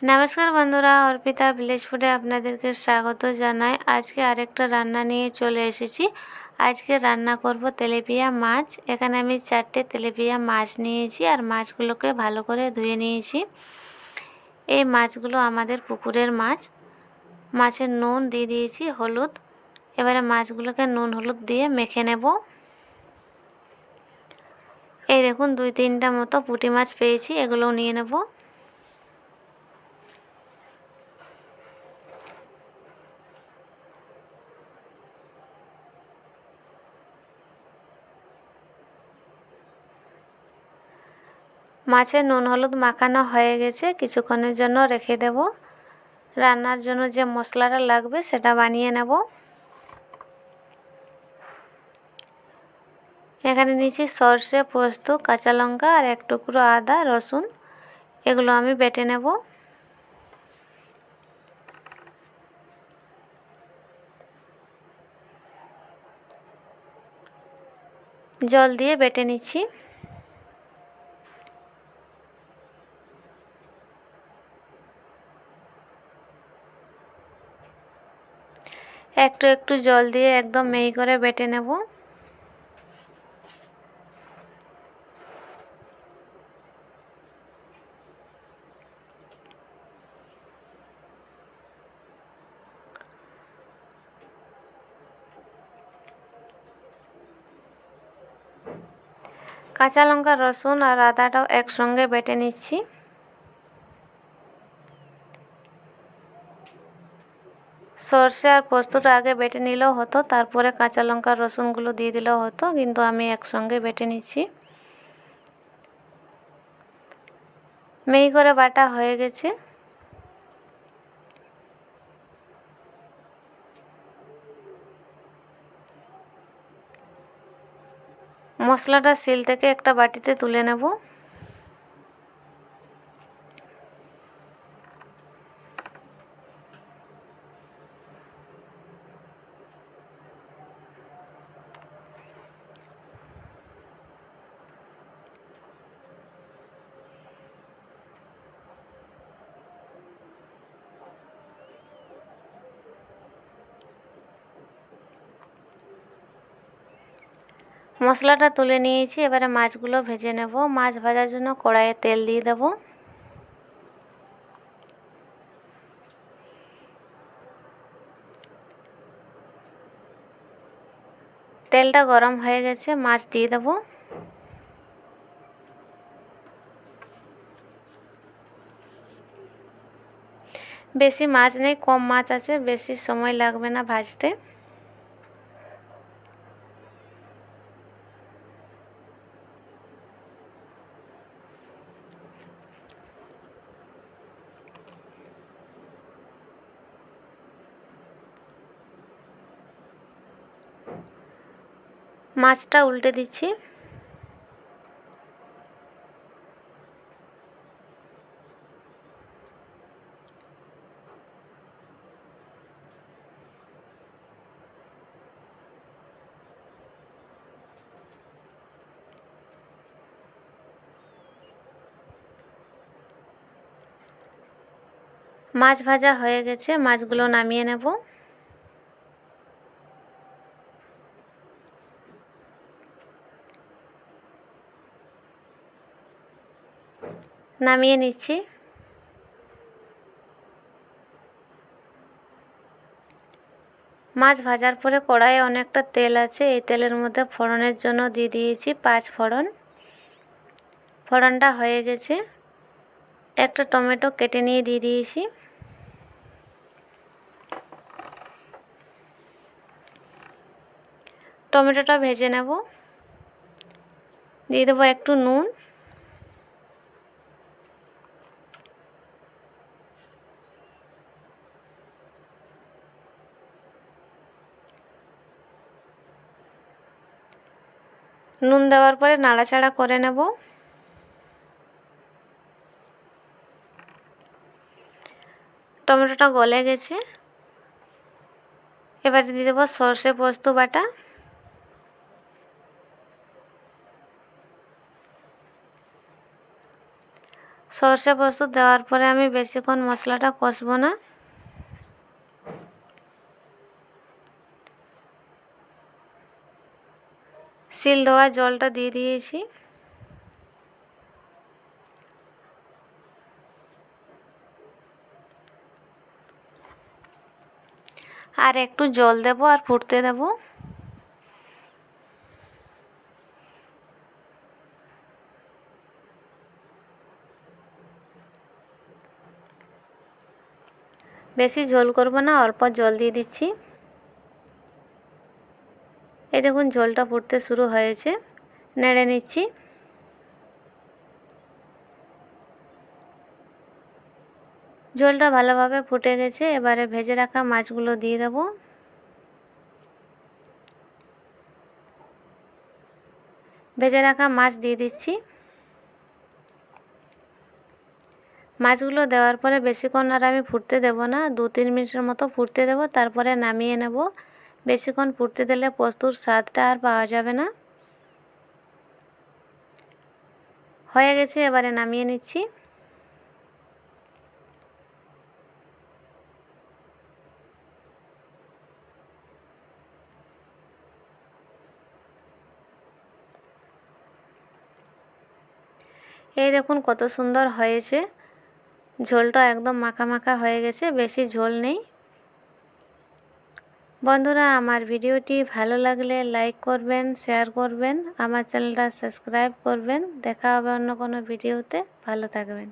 নমস্কার বন্ধুরা, অর্পিতা ভিলেজ ফুডে আপনাদেরকে স্বাগত জানাই। আজকে আরেকটা রান্না নিয়ে চলে এসেছি। আজকে রান্না করব তেলাপিয়া মাছ। এখানে আমি 4টে তেলাপিয়া মাছ নিয়েছি আর মাছগুলোকে ভালো করে ধুয়ে নিয়েছি। এই মাছগুলো আমাদের পুকুরের মাছ। মাছের নুন দিয়ে দিয়েছি, হলুদ। এবারে মাছগুলোকে নুন হলুদ দিয়ে মেখে নেব। এই দেখুন 2-3টা মতো পুঁটি মাছ পেয়েছি, এগুলোও নিয়ে নেব। মাছের নুন হলুদ মাখানো হয়ে গেছে, কিছুক্ষণের জন্য রেখে দেব। রান্নার জন্য যে মশলাটা লাগবে সেটা বানিয়ে নেব। এখানে নিয়েছি সরষে, পোস্ত, কাঁচা লঙ্কা আর 1 টুকরো আদা, রসুন। এগুলো আমি বেটে নেব। জল দিয়ে বেটে নিচ্ছি। একটু একটু জল দিয়ে একদম মিহি করে বেটে নেব। কাঁচা লঙ্কা, রসুন আর আদাটাও একসঙ্গে বেটে নিচ্ছি। সরষে আর পোস্তটা আগে বেটে নিলেও হতো, তারপরে কাঁচা লঙ্কা রসুনগুলো দিয়ে দিলেও হতো, কিন্তু আমি একসঙ্গে বেটে নিচ্ছি। মিহি করে বাটা হয়ে গেছে। মশলাটা শিল থেকে একটা বাটিতে তুলে নেব। মশলাটা তুলে নিয়েছি, এবারে মাছগুলো ভেজে নেব। মাছ ভাজার জন্য কড়াইয়ে তেল দিয়ে দেব। তেলটা গরম হয়ে গেছে, মাছ দিয়ে দেব। বেশি মাছ নেই, কম মাছ আছে, বেশি সময় লাগবে না ভাজতে। মাছটা উল্টে দিচ্ছি। মাছ ভাজা হয়ে গেছে, মাছগুলো নামিয়ে নেব। নামিয়ে নিচ্ছি। মাছ ভাজার পরে কড়াইয়ে অনেকটা তেল আছে, এই তেলের মধ্যে ফোড়নের জন্য দিয়ে দিয়েছি 5 ফোড়ন। ফোড়নটা হয়ে গেছে, একটা টমেটো কেটে নিয়ে দিয়ে দিয়েছি। টমেটোটা ভেজে নেব। দিয়ে দেবো একটু নুন, নুন দেওয়ার পরে নাড়াচাড়া করে নেব। টমেটোটা গলে গেছে, এবারে দিয়ে দেবো সর্ষে পোস্ত বাটা। সর্ষে পোস্ত দেওয়ার পরে আমি বেশিক্ষণ মশলাটা কষবো না। শিল ধোয়া জলটা দিয়ে দিয়েছি। আর একটু জল দেব আর ফুটতে দেব। বেশি ঝোল করব না, অল্প জল দিয়ে দিচ্ছি। এই দেখুন ঝোলটা ফুটতে শুরু হয়েছে, নেড়ে নিচ্ছি। ঝোলটা ভালোভাবে ফুটে গেছে, এবারে ভেজে রাখা মাছগুলো দিয়ে দেব। ভেজে রাখা মাছ দিয়ে দিচ্ছি। মাছগুলো দেওয়ার পরে বেশিক্ষণ আর আমি ফুটতে দেব না, 2-3 মিনিটের মতো ফুটতে দেব, তারপরে নামিয়ে নেব। বেশিক্ষণ ফুটতে দিলে পোস্তর স্বাদটা আর পাওয়া যাবে না। হয়ে গেছে, এবারে নামিয়ে নিচ্ছি। এই দেখুন কত সুন্দর হয়েছে, ঝোলটা একদম মাখা মাখা হয়ে গেছে, বেশি ঝোল নেই। বন্ধুরা, আমার ভিডিওটি ভালো লাগলে লাইক করবেন, শেয়ার করবেন, আমার চ্যানেলটা সাবস্ক্রাইব করবেন। দেখা হবে অন্য কোনো ভিডিওতে। ভালো থাকবেন।